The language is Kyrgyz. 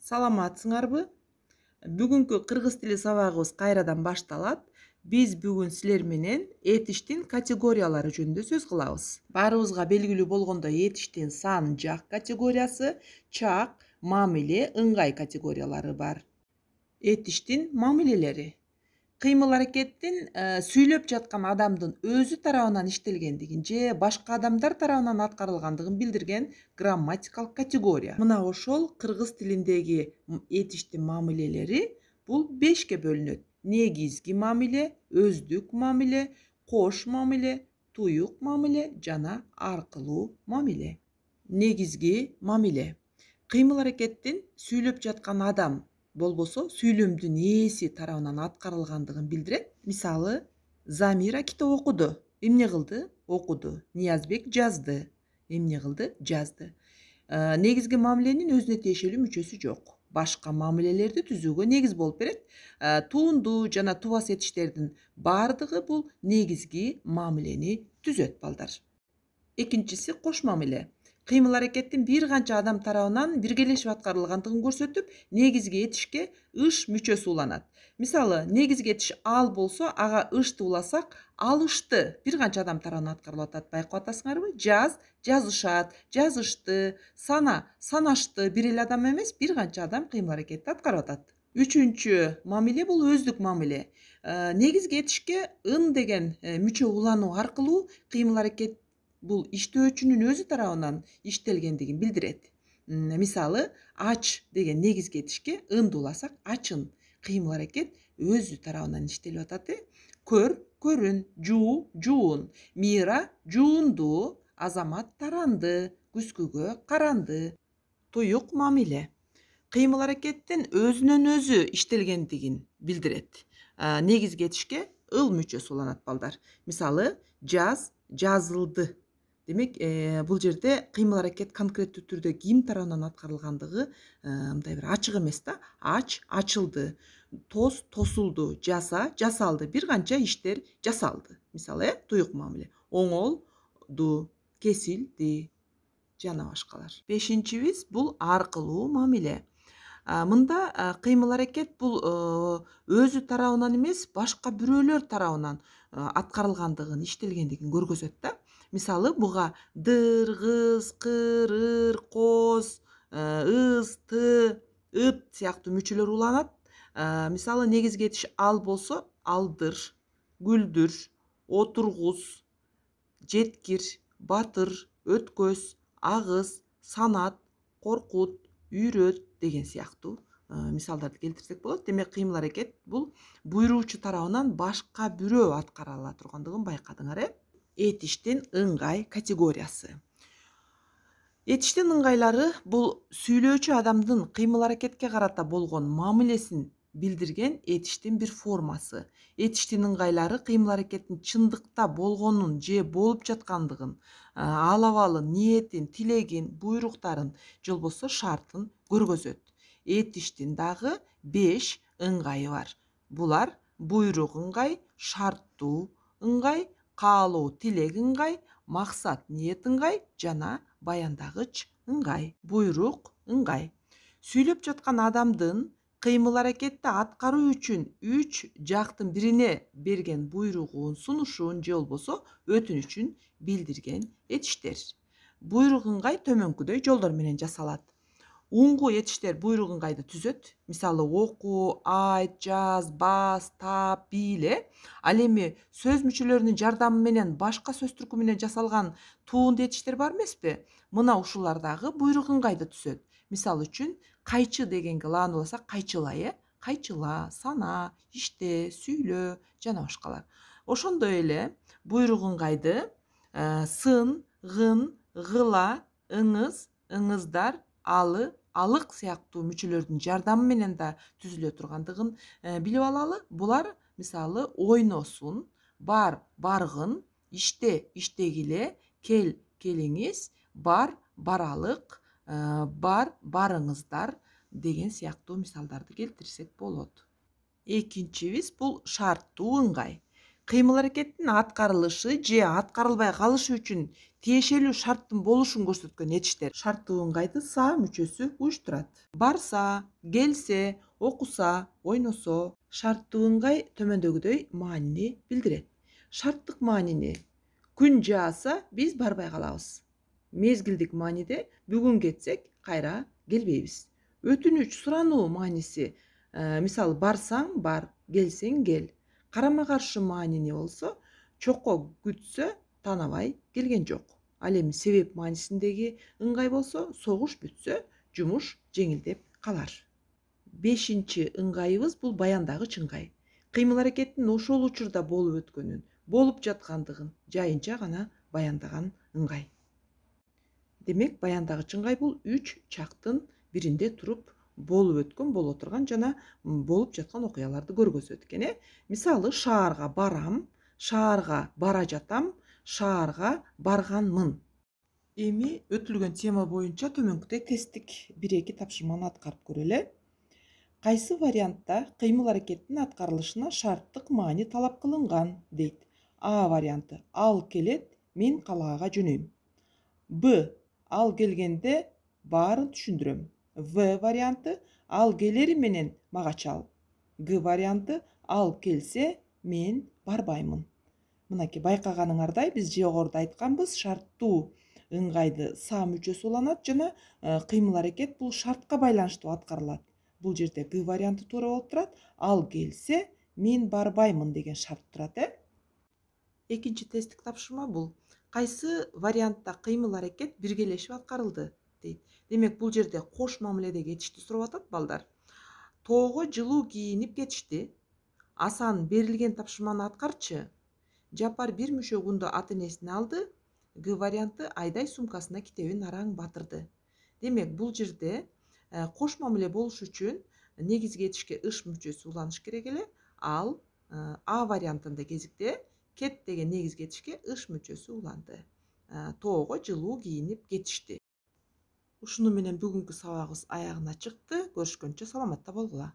Саламатсыңарбы? Бүгүнкү кыргыз тили сабагыбыз кайрадан башталат. Биз бүгүн силер менен этиштин категориялары жөнүндө сөз кылабыз. Баарыбызга белгилүү болгондой этиштин сан, жак категориясы, чак, мамиле, ыңгай категориялары бар. Этиштин мамилелери. Кыймыл-аракеттин сүйлөп жаткан адамдын өзү тарабынан иштелгендигин же башка адамдар тарабынан аткарылгандыгын билдирген грамматикалык категория. Мына ошол кыргыз тилиндеги этиштин мамилелери бул 5ке бөлүнөт. Негизги мамиле, өздүк мамиле, кош мамиле, туюк мамиле жана аркылуу мамиле. Негизги мамиле. Кыймыл-аракеттин сүйлөп жаткан адам болбосо сүйлөмдүн ээси тарабынан аткарылгандыгын билдирет. Мисалы, Замира китеп окуду. Эмне кылды? Окуду. Ниязбек жазды. Эмне кылды? Жазды. Негизги мамиленин өзүнө тиешелүү мүчөсү жок. Башка мамилелерди түзүүгө негиз болуп берет. Туунду жана тубас этиштердин баардыгы бул негизги мамилени түзөт балдар. Экинчиси кош мамиле. Кыймыл-аракеттин бир канча адам тарабынан биргелешип аткарылгандыгын көрсөтүп, негизги этишке ыш мүчөсү уланат. Мисалы, негизги этиш ал болсо, ага ышты уласак, алышты бир канча адам тарабынан аткарылып атат. Байкап атасыңарбы? Жаз, жазышат, жазышты, сана, санашты. Бир эле адам эмес, бир канча адам кыймыл-аракетти аткарып атат. Үчүнчү мамиле бул өздүк мамиле. Негизги этишке ын деген мүчө улануу аркылуу кыймыл-аракет бул иштөөчүнүн өзү тарабынан иштелгендигин билдирет. Мисалы, ач деген негизги этишке ынды уласак, ачын. Кыймыл-аракет өзү тарабынан иштелип атат. Көр, көрүн, жуу, жуун, Мира жуунду, Азамат таранды, күзгүгө каранды. Туюк мамиле. Кыймыл-аракеттин өзүнөн өзү иштелгендигин билдирет. Негизги этишке ыл мүчөсү уланат балдар. Мисалы, жаз, жазылды. Демек, бул жерде кыймыл-аракет конкреттүү түрдө ким тарабынан аткарылгандыгы мындай бир ачык эмес да. Ач, ачылды. Тос, тосулду. Жаса, жасалды. Бир канча иштер жасалды. Мисалы, туюк мамиле. Оңолду, кесилди жана башкалар. Бешинчибиз бул аркылуу мамиле. Мында кыймыл-аракет бул өзү тарабынан эмес, башка бирөөлөр тарабынан аткарылгандыгын, иштелгендигин көргөзөт да. Мисалы, буга дыр, кыз, кырыр, коз, ыз, ты, ыт сыяктуу мүчөлөр уланат. Мисалы, негизги этиш ал болсо, алдыр, гүлдүр, отургуз, жеткир, батыр, өткөз, агыз, санат, коркут, үйрөт деген сыяктуу мисалдарды келтирсек болот. Демек, кыймыл-аракет бул буйруучу тарабынан башка бирөө аткара ала тургандыгын байкадыңар. Этиштин ыңгай категориясы. Этиштин ыңгайлары бул сүйлөөчү адамдын кыймыл-аракетке карата болгон мамилесин билдирген этиштин бир формасы. Этиштин ыңгайлары кыймыл-аракеттин чындыкта болгонун же болуп жаткандыгын, ал абалын, ниетин, тилегин, буйруктарын же болбосо шартын көргөзөт. Этиштин дагы 5 ыңгайы бар. Булар буйрук ыңгай, шарттуу ыңгай, каалоо тилек ыңгай, максат ниет ыңгай жана баяндагыч ыңгай. Буйрук ыңгай. Сүйлөп жаткан адамдын кыймыл-аракетти аткаруу үчүн 3 жактын бирине берген буйругун, сунушун же болбосо өтүнүчүн билдирген этиштер. Буйрук ыңгай төмөнкүдөй жолдор менен жасалат. Уңгу этиштер буйрук ыңгайды түзөт. Мисалы, оку, айт, жаз, бас, тап, бийле. Ал эми сөз мүчөлөрүнүн жардамы менен башка сөз түркү менен жасалган туунду этиштер бар эмеспи? Мына ушулар дагы буйрук ыңгайды түзөт. Мисалы үчүн, кайчы дегенге лаан уласак, кайчыла, кайчыла, сана, иште, сүйлө жана башкалар. Ошондой эле буйрук ыңгайды сын, гын, гыла, ыңыз, ыңыздар, алы, алык сыяктуу мүчөлөрдүн жардамы менен да түзүлө тургандыгын билип алалы. Булар мисалы ойносун, бар, баргын, иште, иштегиле, кел, келиңиз, бар, баралык, бар, барыңыздар деген сыяктуу мисалдарды келтирсек болот. Экинчибиз бул шарттуу ыңгай. Кыймыл аракеттин аткарылышы же аткарылбай калышы үчүн тиешелүү шарттын болушун көрсөткөн этиштер. Шарттуу ыңгайды са мүчөсү уюштурат. Барса, келсе, окуса, ойносо. Шарттуу ыңгай төмөндөгүдөй маанини билдирет. Шарттык маанини: күн жааса биз барбай калабыз. Мезгилдик мааниде бүгүн кетсек кайра келбейбиз. Өтүнүч сурануу мааниси: мисалы барсаң бар, келсең кел. Карама каршы маанини болсо: чокко күтсө танабай келген жок. Ал эми себеп маанисиндеги ыңгай болсо: согуш бүтсө жумуш жеңилдеп калар. Бешинчи ыңгайыбыз бул баяндагыч ыңгай. Кыймыл аракеттин ошол учурда болуп өткөнүн, болуп жаткандыгын жайынча гана баяндаган ыңгай. Демек, баяндагыч ыңгай бул 3 чактын биринде туруп болуп өткөн, боло турган жана болуп жаткан окуяларды көргөзөт экен. Мисалы, шаарга барам, шаарга бара жатам, шаарга барганмын. Эми өтүлгөн тема боюнча төмөнкүдөй тесттик 1-2 тапшырманы аткарып көрөлү. Кайсы вариантта кыймыл аракеттин аткарылышына шарттык маани талап кылынган дейт. А варианты: ал келет, мен калаага жөнөйм. Б: ал келгенде баарын түшүндүрөм. В варианты: ал келери менен мага чал. Г варианты: ал келсе мен барбаймын. Мынакей байкаганыңардай, биз жогоруда айтканбыз, шарттуу ыңгайды са мүчөсү уланат жана кыймыл аракет бул шартка байланыштуу аткарылат. Бул жерде Г варианты туура болуп турат. Ал келсе мен барбаймын деген шарт турат. Экинчи тесттик тапшырма бул: кайсы вариантта кыймыл аракет биргелешип аткарылды дейт. Демек, бул жерде кош мамиледеги этишти сурап атат балдар. Тоого жылуу кийинип кетишти. Асан берилген тапшырманы аткарчы. Жапар бир мүшө күндө ат энесине алды. Г варианты: айдай сумкасына китебин араң батырды. Демек, бул жерде кош мамиле болуш үчүн негизги этишке ыш мүчөсү уланыш керек эле. Ал А вариантында кезикте кет деген негизги этишке ыш мүчөсү уланды. Тоого жылуу кийинип кетишти. Ушуну менен бүгүнкү сабагыбыз аягына чыкты. Көрүшкөнчө саламатта болгула.